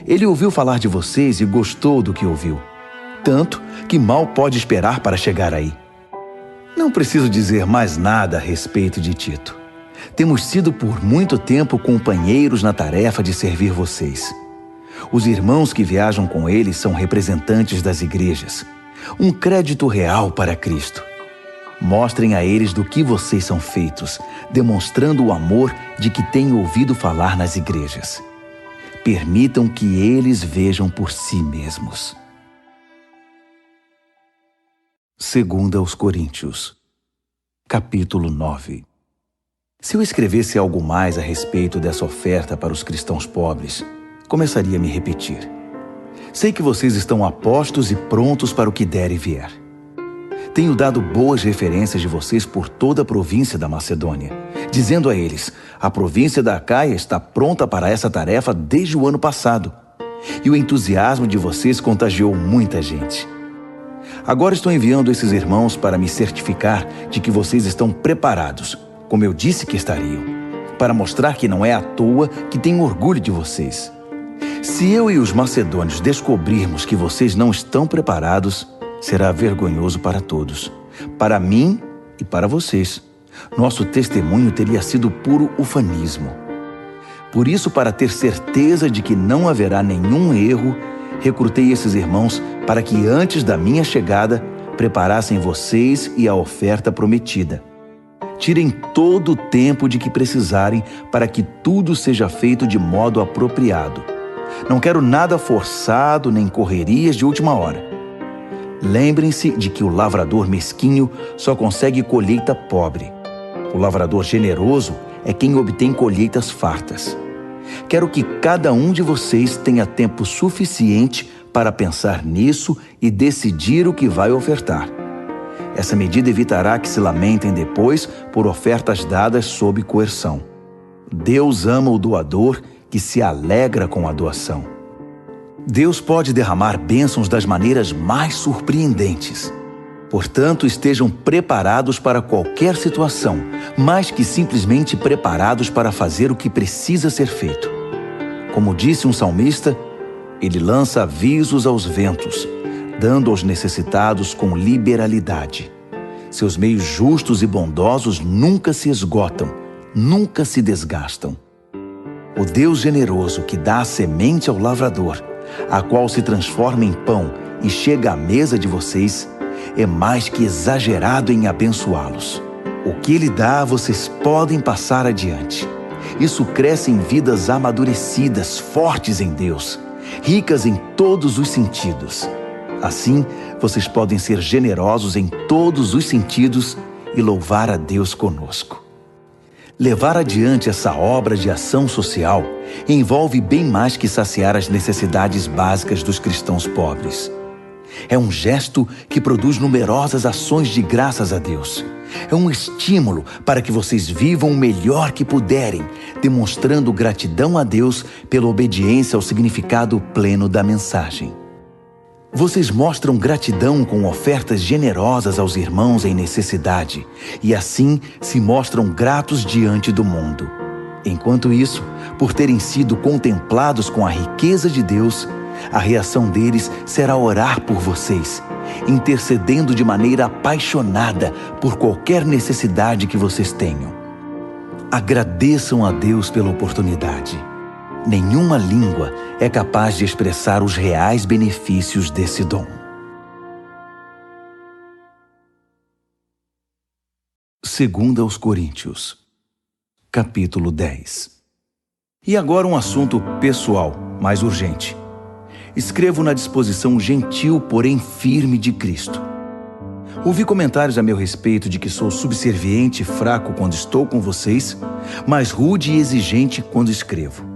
Ele ouviu falar de vocês e gostou do que ouviu, tanto que mal pode esperar para chegar aí. Não preciso dizer mais nada a respeito de Tito. Temos sido por muito tempo companheiros na tarefa de servir vocês. Os irmãos que viajam com ele são representantes das igrejas, um crédito real para Cristo. Mostrem a eles do que vocês são feitos, demonstrando o amor de que têm ouvido falar nas igrejas. Permitam que eles vejam por si mesmos. Segunda aos Coríntios, capítulo 9. Se eu escrevesse algo mais a respeito dessa oferta para os cristãos pobres, começaria a me repetir. Sei que vocês estão apostos e prontos para o que der e vier. Tenho dado boas referências de vocês por toda a província da Macedônia, dizendo a eles: a província da Acaia está pronta para essa tarefa desde o ano passado. E o entusiasmo de vocês contagiou muita gente. Agora estou enviando esses irmãos para me certificar de que vocês estão preparados, como eu disse que estariam, para mostrar que não é à toa que tenho orgulho de vocês. Se eu e os macedônios descobrirmos que vocês não estão preparados, será vergonhoso para todos, para mim e para vocês. Nosso testemunho teria sido puro ufanismo. Por isso, para ter certeza de que não haverá nenhum erro, recrutei esses irmãos para que antes da minha chegada preparassem vocês e a oferta prometida. Tirem todo o tempo de que precisarem para que tudo seja feito de modo apropriado. Não quero nada forçado nem correrias de última hora. Lembrem-se de que o lavrador mesquinho só consegue colheita pobre. O lavrador generoso é quem obtém colheitas fartas. Quero que cada um de vocês tenha tempo suficiente para pensar nisso e decidir o que vai ofertar. Essa medida evitará que se lamentem depois por ofertas dadas sob coerção. Deus ama o doador que se alegra com a doação. Deus pode derramar bênçãos das maneiras mais surpreendentes. Portanto, estejam preparados para qualquer situação, mais que simplesmente preparados para fazer o que precisa ser feito. Como disse um salmista, ele lança avisos aos ventos, dando aos necessitados com liberalidade. Seus meios justos e bondosos nunca se esgotam, nunca se desgastam. O Deus generoso que dá a semente ao lavrador, a qual se transforma em pão e chega à mesa de vocês, é mais que exagerado em abençoá-los. O que Ele dá, vocês podem passar adiante. Isso cresce em vidas amadurecidas, fortes em Deus, ricas em todos os sentidos. Assim, vocês podem ser generosos em todos os sentidos e louvar a Deus conosco. Levar adiante essa obra de ação social envolve bem mais que saciar as necessidades básicas dos cristãos pobres. É um gesto que produz numerosas ações de graças a Deus. É um estímulo para que vocês vivam o melhor que puderem, demonstrando gratidão a Deus pela obediência ao significado pleno da mensagem. Vocês mostram gratidão com ofertas generosas aos irmãos em necessidade e assim se mostram gratos diante do mundo. Enquanto isso, por terem sido contemplados com a riqueza de Deus, a reação deles será orar por vocês, intercedendo de maneira apaixonada por qualquer necessidade que vocês tenham. Agradeçam a Deus pela oportunidade. Nenhuma língua é capaz de expressar os reais benefícios desse dom. 2 aos Coríntios, capítulo 10. E agora um assunto pessoal, mais urgente. Escrevo na disposição gentil, porém firme de Cristo. Ouvi comentários a meu respeito de que sou subserviente e fraco quando estou com vocês, mas rude e exigente quando escrevo.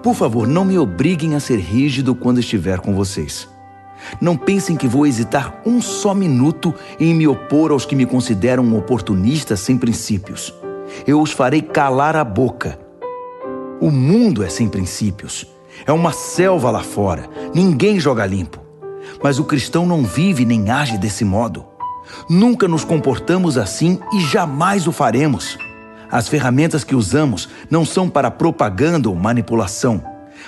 Por favor, não me obriguem a ser rígido quando estiver com vocês. Não pensem que vou hesitar um só minuto em me opor aos que me consideram oportunistas sem princípios. Eu os farei calar a boca. O mundo é sem princípios. É uma selva lá fora. Ninguém joga limpo. Mas o cristão não vive nem age desse modo. Nunca nos comportamos assim e jamais o faremos. As ferramentas que usamos não são para propaganda ou manipulação,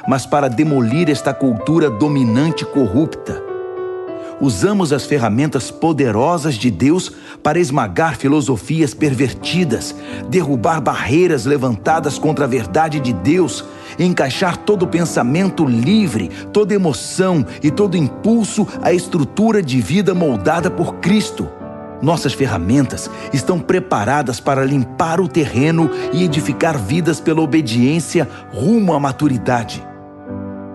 mas para demolir esta cultura dominante e corrupta. Usamos as ferramentas poderosas de Deus para esmagar filosofias pervertidas, derrubar barreiras levantadas contra a verdade de Deus, encaixar todo pensamento livre, toda emoção e todo impulso à estrutura de vida moldada por Cristo. Nossas ferramentas estão preparadas para limpar o terreno e edificar vidas pela obediência rumo à maturidade.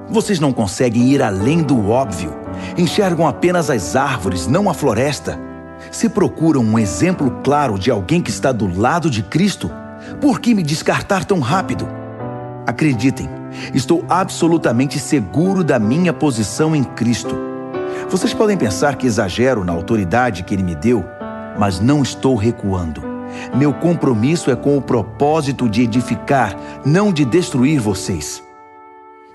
Vocês não conseguem ir além do óbvio. Enxergam apenas as árvores, não a floresta. Se procuram um exemplo claro de alguém que está do lado de Cristo, por que me descartar tão rápido? Acreditem, estou absolutamente seguro da minha posição em Cristo. Vocês podem pensar que exagero na autoridade que Ele me deu, mas não estou recuando. Meu compromisso é com o propósito de edificar, não de destruir vocês.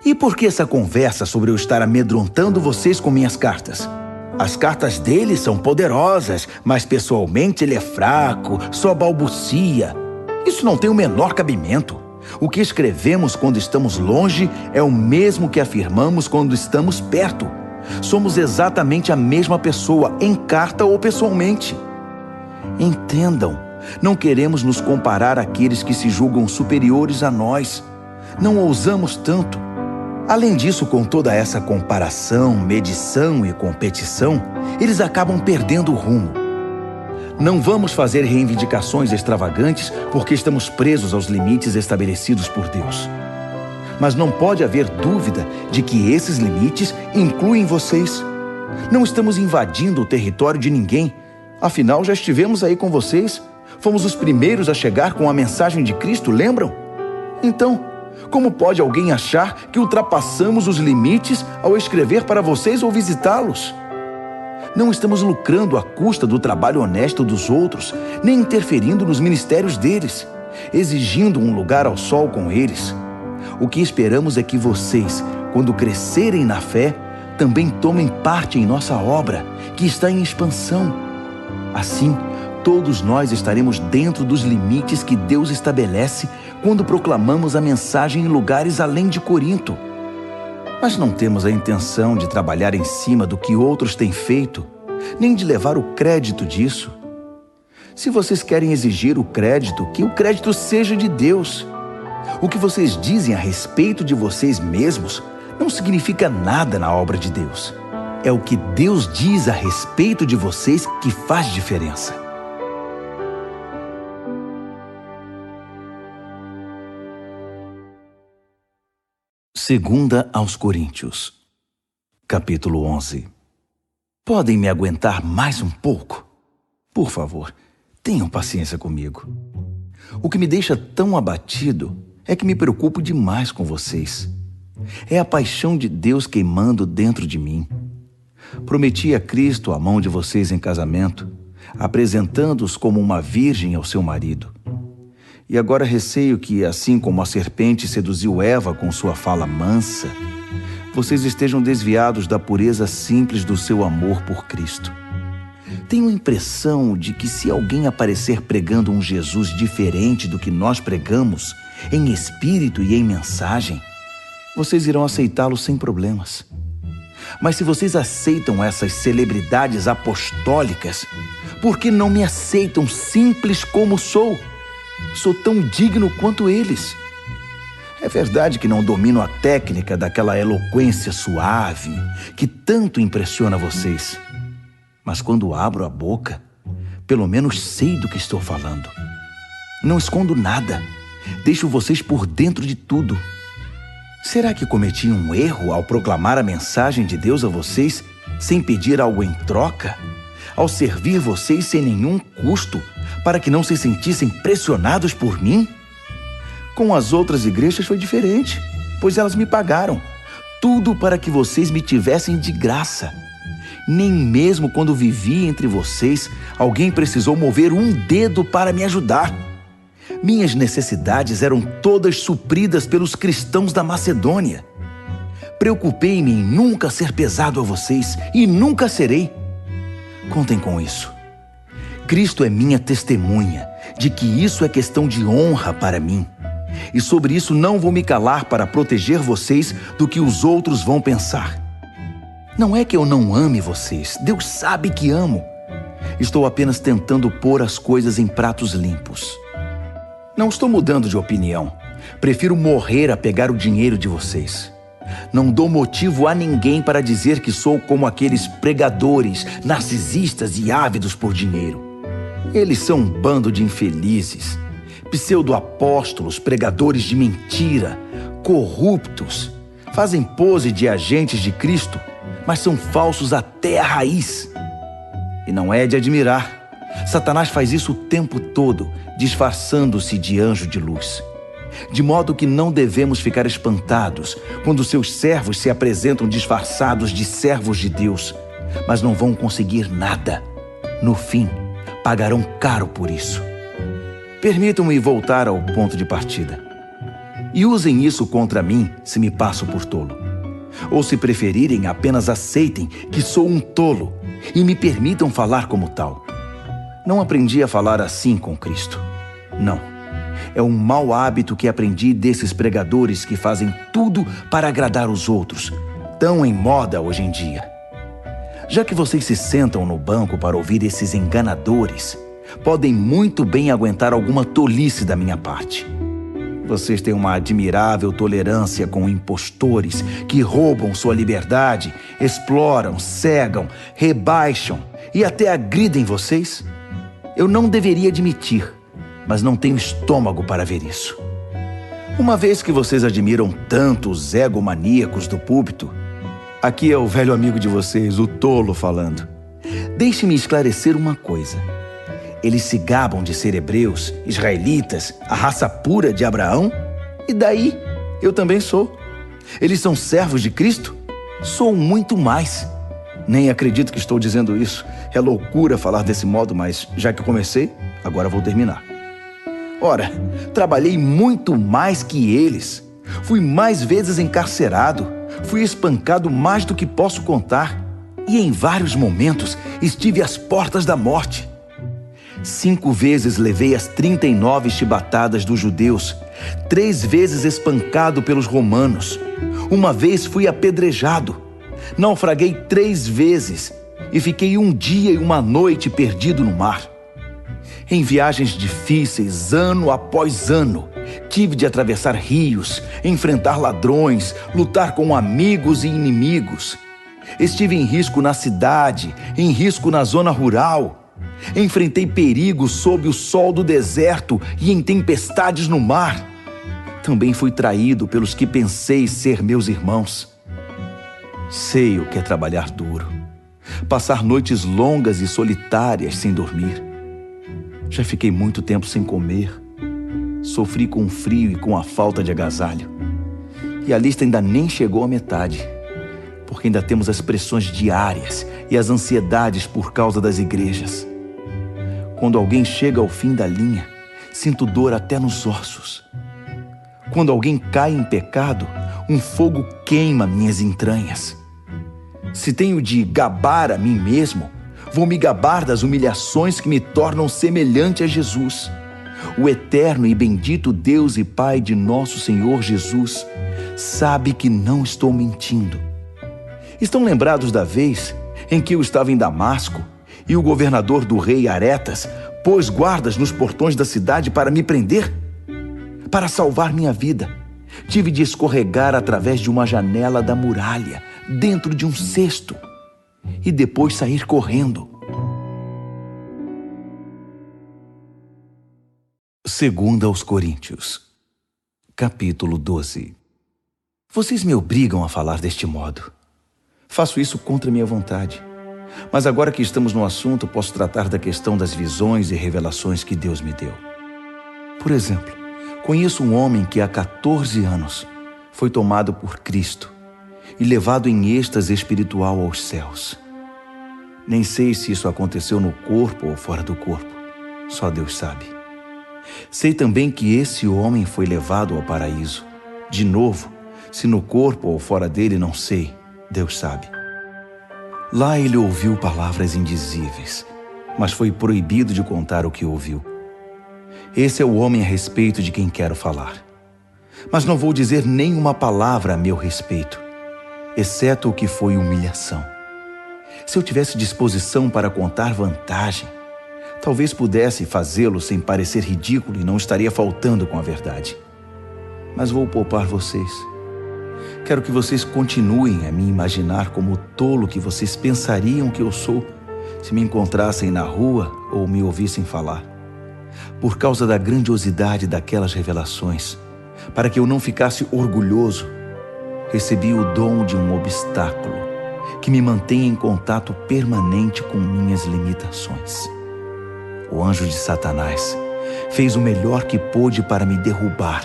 E por que essa conversa sobre eu estar amedrontando vocês com minhas cartas? As cartas dele são poderosas, mas pessoalmente ele é fraco, só balbucia. Isso não tem o menor cabimento. O que escrevemos quando estamos longe é o mesmo que afirmamos quando estamos perto. Somos exatamente a mesma pessoa, em carta ou pessoalmente. Entendam, não queremos nos comparar àqueles que se julgam superiores a nós. Não ousamos tanto. Além disso, com toda essa comparação, medição e competição, eles acabam perdendo o rumo. Não vamos fazer reivindicações extravagantes porque estamos presos aos limites estabelecidos por Deus. Mas não pode haver dúvida de que esses limites incluem vocês. Não estamos invadindo o território de ninguém. Afinal, já estivemos aí com vocês. Fomos os primeiros a chegar com a mensagem de Cristo, lembram? Então, como pode alguém achar que ultrapassamos os limites ao escrever para vocês ou visitá-los? Não estamos lucrando à custa do trabalho honesto dos outros, nem interferindo nos ministérios deles, exigindo um lugar ao sol com eles. O que esperamos é que vocês, quando crescerem na fé, também tomem parte em nossa obra, que está em expansão. Assim, todos nós estaremos dentro dos limites que Deus estabelece quando proclamamos a mensagem em lugares além de Corinto. Mas não temos a intenção de trabalhar em cima do que outros têm feito, nem de levar o crédito disso. Se vocês querem exigir o crédito, que o crédito seja de Deus. O que vocês dizem a respeito de vocês mesmos não significa nada na obra de Deus. É o que Deus diz a respeito de vocês que faz diferença. Segunda aos Coríntios, capítulo 11. Podem me aguentar mais um pouco? Por favor, tenham paciência comigo. O que me deixa tão abatido é que me preocupo demais com vocês. É a paixão de Deus queimando dentro de mim. Prometi a Cristo a mão de vocês em casamento, apresentando-os como uma virgem ao seu marido. E agora receio que, assim como a serpente seduziu Eva com sua fala mansa, vocês estejam desviados da pureza simples do seu amor por Cristo. Tenho a impressão de que se alguém aparecer pregando um Jesus diferente do que nós pregamos, em espírito e em mensagem, vocês irão aceitá-lo sem problemas. Mas se vocês aceitam essas celebridades apostólicas, por que não me aceitam simples como sou? Sou tão digno quanto eles. É verdade que não domino a técnica daquela eloquência suave que tanto impressiona vocês. Mas quando abro a boca, pelo menos sei do que estou falando. Não escondo nada. Deixo vocês por dentro de tudo. Será que cometi um erro ao proclamar a mensagem de Deus a vocês sem pedir algo em troca? Ao servir vocês sem nenhum custo, para que não se sentissem pressionados por mim? Com as outras igrejas foi diferente, pois elas me pagaram. Tudo para que vocês me tivessem de graça. Nem mesmo quando vivi entre vocês, alguém precisou mover um dedo para me ajudar. Minhas necessidades eram todas supridas pelos cristãos da Macedônia. Preocupei-me em nunca ser pesado a vocês e nunca serei. Contem com isso. Cristo é minha testemunha de que isso é questão de honra para mim. E sobre isso não vou me calar para proteger vocês do que os outros vão pensar. Não é que eu não ame vocês, Deus sabe que amo. Estou apenas tentando pôr as coisas em pratos limpos. Não estou mudando de opinião. Prefiro morrer a pegar o dinheiro de vocês. Não dou motivo a ninguém para dizer que sou como aqueles pregadores, narcisistas e ávidos por dinheiro. Eles são um bando de infelizes, pseudo-apóstolos, pregadores de mentira, corruptos. Fazem pose de agentes de Cristo, mas são falsos até a raiz. E não é de admirar. Satanás faz isso o tempo todo, disfarçando-se de anjo de luz. De modo que não devemos ficar espantados quando seus servos se apresentam disfarçados de servos de Deus, mas não vão conseguir nada. No fim, pagarão caro por isso. Permitam-me voltar ao ponto de partida. E usem isso contra mim se me passo por tolo. Ou, se preferirem, apenas aceitem que sou um tolo e me permitam falar como tal. Não aprendi a falar assim com Cristo. Não. É um mau hábito que aprendi desses pregadores que fazem tudo para agradar os outros, tão em moda hoje em dia. Já que vocês se sentam no banco para ouvir esses enganadores, podem muito bem aguentar alguma tolice da minha parte. Vocês têm uma admirável tolerância com impostores que roubam sua liberdade, exploram, cegam, rebaixam e até agridem vocês. Eu não deveria admitir, mas não tenho estômago para ver isso. Uma vez que vocês admiram tanto os egomaníacos do púlpito, aqui é o velho amigo de vocês, o tolo, falando. Deixe-me esclarecer uma coisa. Eles se gabam de ser hebreus, israelitas, a raça pura de Abraão? E daí? Eu também sou. Eles são servos de Cristo? Sou muito mais. Nem acredito que estou dizendo isso. É loucura falar desse modo, mas já que comecei, agora vou terminar. Ora, trabalhei muito mais que eles. Fui mais vezes encarcerado. Fui espancado mais do que posso contar. E em vários momentos estive às portas da morte. 5 vezes levei as 39 chibatadas dos judeus, 3 vezes espancado pelos romanos, 1 vez fui apedrejado, naufraguei 3 vezes e fiquei 1 dia e 1 noite perdido no mar. Em viagens difíceis, ano após ano, tive de atravessar rios, enfrentar ladrões, lutar com amigos e inimigos. Estive em risco na cidade, em risco na zona rural. Enfrentei perigos sob o sol do deserto e em tempestades no mar. Também fui traído pelos que pensei ser meus irmãos. Sei o que é trabalhar duro, passar noites longas e solitárias sem dormir. Já fiquei muito tempo sem comer. Sofri com o frio e com a falta de agasalho. E a lista ainda nem chegou à metade, porque ainda temos as pressões diárias e as ansiedades por causa das igrejas. Quando alguém chega ao fim da linha, sinto dor até nos ossos. Quando alguém cai em pecado, um fogo queima minhas entranhas. Se tenho de gabar a mim mesmo, vou me gabar das humilhações que me tornam semelhante a Jesus. O eterno e bendito Deus e Pai de nosso Senhor Jesus sabe que não estou mentindo. Estão lembrados da vez em que eu estava em Damasco e o governador do rei Aretas pôs guardas nos portões da cidade para me prender? Para salvar minha vida, tive de escorregar através de uma janela da muralha, dentro de um cesto, e depois sair correndo. 2 aos Coríntios, capítulo 12. Vocês me obrigam a falar deste modo. Faço isso contra minha vontade. Mas agora que estamos no assunto, posso tratar da questão das visões e revelações que Deus me deu. Por exemplo, conheço um homem que há 14 anos foi tomado por Cristo e levado em êxtase espiritual aos céus. Nem sei se isso aconteceu no corpo ou fora do corpo, só Deus sabe. Sei também que esse homem foi levado ao paraíso. De novo, se no corpo ou fora dele, não sei, Deus sabe. Lá ele ouviu palavras indizíveis, mas foi proibido de contar o que ouviu. Esse é o homem a respeito de quem quero falar. Mas não vou dizer nenhuma palavra a meu respeito, exceto o que foi humilhação. Se eu tivesse disposição para contar vantagem, talvez pudesse fazê-lo sem parecer ridículo e não estaria faltando com a verdade. Mas vou poupar vocês. Quero que vocês continuem a me imaginar como o tolo que vocês pensariam que eu sou se me encontrassem na rua ou me ouvissem falar. Por causa da grandiosidade daquelas revelações, para que eu não ficasse orgulhoso, recebi o dom de um obstáculo que me mantém em contato permanente com minhas limitações. O anjo de Satanás fez o melhor que pôde para me derrubar,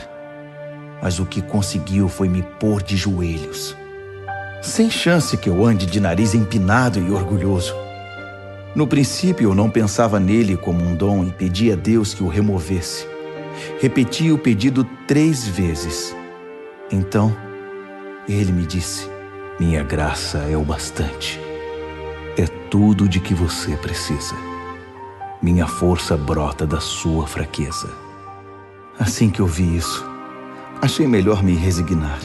mas o que conseguiu foi me pôr de joelhos. Sem chance que eu ande de nariz empinado e orgulhoso. No princípio, eu não pensava nele como um dom e pedia a Deus que o removesse. Repeti o pedido 3 vezes. Então, ele me disse: minha graça é o bastante. É tudo de que você precisa. Minha força brota da sua fraqueza. Assim que ouvi isso, achei melhor me resignar.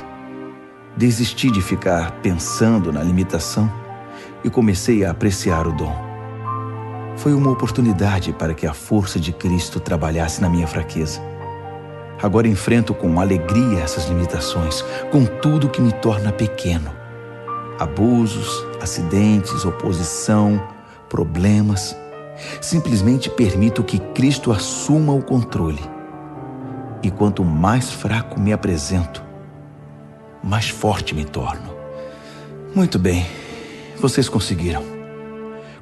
Desisti de ficar pensando na limitação e comecei a apreciar o dom. Foi uma oportunidade para que a força de Cristo trabalhasse na minha fraqueza. Agora enfrento com alegria essas limitações, com tudo que me torna pequeno. Abusos, acidentes, oposição, problemas. Simplesmente permito que Cristo assuma o controle. E quanto mais fraco me apresento, mais forte me torno. Muito bem, vocês conseguiram.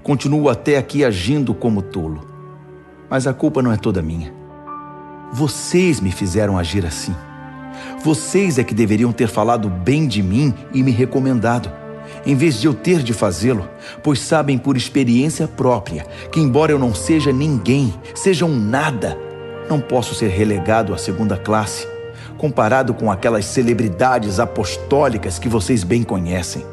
Continuo até aqui agindo como tolo. Mas a culpa não é toda minha. Vocês me fizeram agir assim. Vocês é que deveriam ter falado bem de mim e me recomendado, em vez de eu ter de fazê-lo, pois sabem por experiência própria que, embora eu não seja ninguém, seja um nada, não posso ser relegado à 2ª classe, comparado com aquelas celebridades apostólicas que vocês bem conhecem.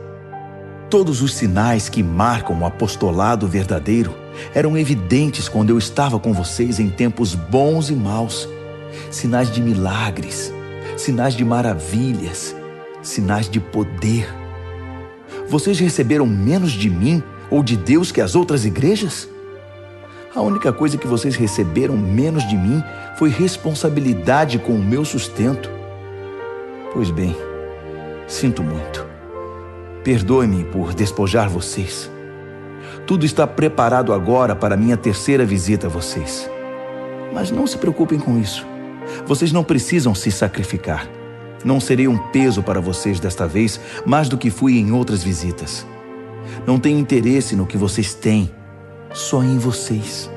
Todos os sinais que marcam o apostolado verdadeiro eram evidentes quando eu estava com vocês em tempos bons e maus. Sinais de milagres, sinais de maravilhas, sinais de poder. Vocês receberam menos de mim ou de Deus que as outras igrejas? A única coisa que vocês receberam menos de mim foi responsabilidade com o meu sustento. Pois bem, sinto muito. Perdoe-me por despojar vocês. Tudo está preparado agora para minha 3ª visita a vocês. Mas não se preocupem com isso. Vocês não precisam se sacrificar. Não serei um peso para vocês desta vez, mais do que fui em outras visitas. Não tenho interesse no que vocês têm, só em vocês.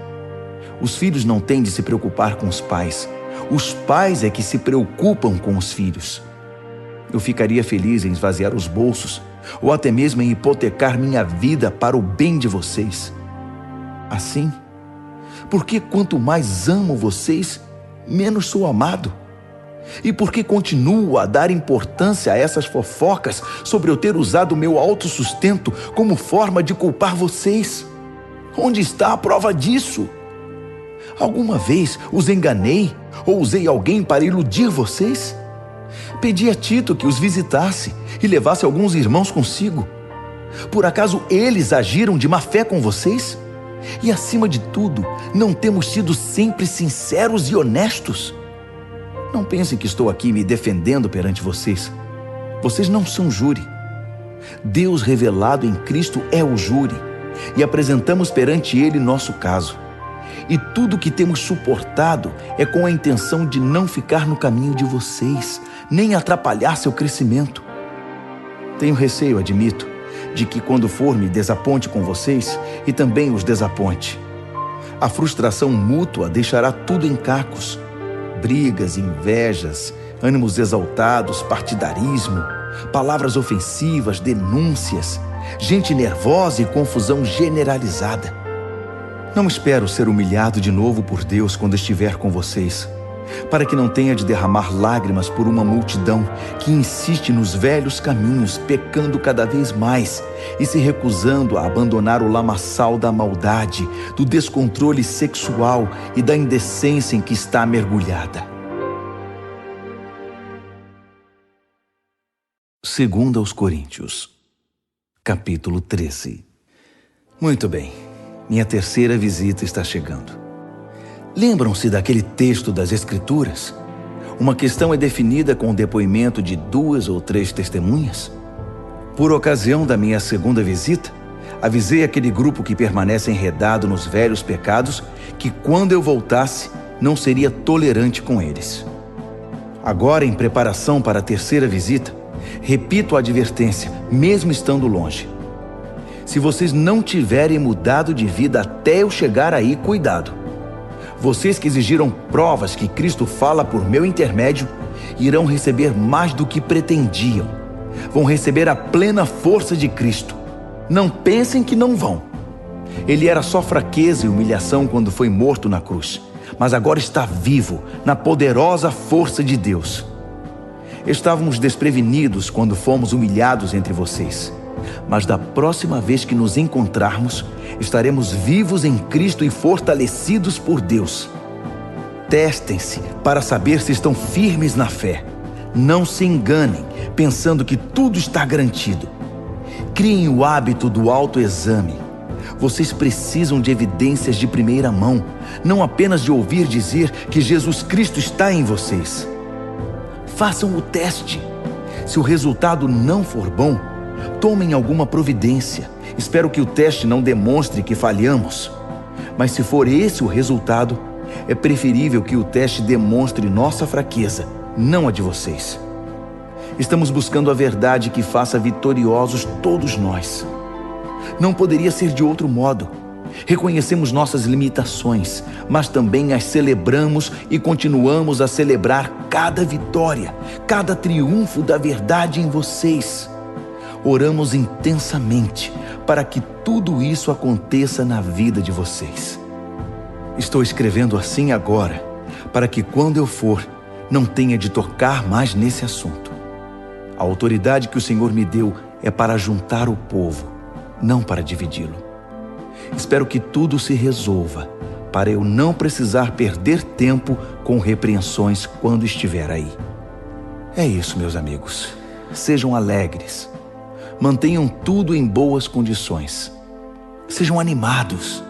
Os filhos não têm de se preocupar com os pais. Os pais é que se preocupam com os filhos. Eu ficaria feliz em esvaziar os bolsos, ou até mesmo em hipotecar minha vida para o bem de vocês. Assim, porque quanto mais amo vocês, menos sou amado. E porque continuo a dar importância a essas fofocas sobre eu ter usado meu autossustento como forma de culpar vocês? Onde está a prova disso? Alguma vez os enganei ou usei alguém para iludir vocês? Pedi a Tito que os visitasse e levasse alguns irmãos consigo. Por acaso eles agiram de má fé com vocês? E acima de tudo, não temos sido sempre sinceros e honestos? Não pensem que estou aqui me defendendo perante vocês. Vocês não são júri. Deus revelado em Cristo é o júri, e apresentamos perante Ele nosso caso. E tudo que temos suportado é com a intenção de não ficar no caminho de vocês, nem atrapalhar seu crescimento. Tenho receio, admito, de que quando for me desaponte com vocês e também os desaponte. A frustração mútua deixará tudo em cacos. Brigas, invejas, ânimos exaltados, partidarismo, palavras ofensivas, denúncias, gente nervosa e confusão generalizada. Não espero ser humilhado de novo por Deus quando estiver com vocês, para que não tenha de derramar lágrimas por uma multidão que insiste nos velhos caminhos, pecando cada vez mais e se recusando a abandonar o lamaçal da maldade, do descontrole sexual e da indecência em que está mergulhada. 2 aos Coríntios, capítulo 13. Muito bem, minha 3ª visita está chegando. Lembram-se daquele texto das Escrituras? Uma questão é definida com o depoimento de 2 ou 3 testemunhas? Por ocasião da minha 2ª visita, avisei aquele grupo que permanece enredado nos velhos pecados que quando eu voltasse, não seria tolerante com eles. Agora, em preparação para a 3ª visita, repito a advertência, mesmo estando longe. Se vocês não tiverem mudado de vida até eu chegar aí, cuidado. Vocês que exigiram provas que Cristo fala por meu intermédio, irão receber mais do que pretendiam. Vão receber a plena força de Cristo. Não pensem que não vão. Ele era só fraqueza e humilhação quando foi morto na cruz, mas agora está vivo na poderosa força de Deus. Estávamos desprevenidos quando fomos humilhados entre vocês, mas da próxima vez que nos encontrarmos, estaremos vivos em Cristo e fortalecidos por Deus. Testem-se para saber se estão firmes na fé. Não se enganem, pensando que tudo está garantido. Criem o hábito do autoexame. Vocês precisam de evidências de primeira mão, não apenas de ouvir dizer que Jesus Cristo está em vocês. Façam o teste. Se o resultado não for bom, tomem alguma providência. Espero que o teste não demonstre que falhamos. Mas se for esse o resultado, é preferível que o teste demonstre nossa fraqueza, não a de vocês. Estamos buscando a verdade que faça vitoriosos todos nós. Não poderia ser de outro modo. Reconhecemos nossas limitações, mas também as celebramos e continuamos a celebrar cada vitória, cada triunfo da verdade em vocês. Oramos intensamente para que tudo isso aconteça na vida de vocês. Estou escrevendo assim agora, para que quando eu for, não tenha de tocar mais nesse assunto. A autoridade que o Senhor me deu é para juntar o povo, não para dividi-lo. Espero que tudo se resolva, para eu não precisar perder tempo com repreensões quando estiver aí. É isso, meus amigos. Sejam alegres. Mantenham tudo em boas condições. Sejam animados.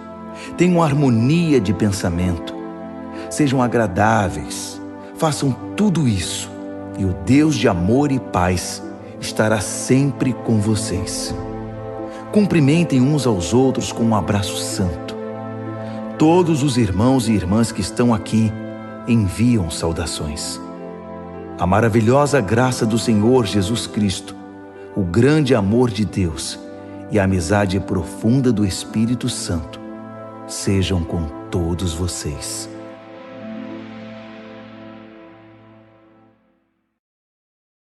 Tenham harmonia de pensamento. Sejam agradáveis. Façam tudo isso, e o Deus de amor e paz estará sempre com vocês. Cumprimentem uns aos outros com um abraço santo. Todos os irmãos e irmãs que estão aqui enviam saudações. A maravilhosa graça do Senhor Jesus Cristo, o grande amor de Deus e a amizade profunda do Espírito Santo sejam com todos vocês.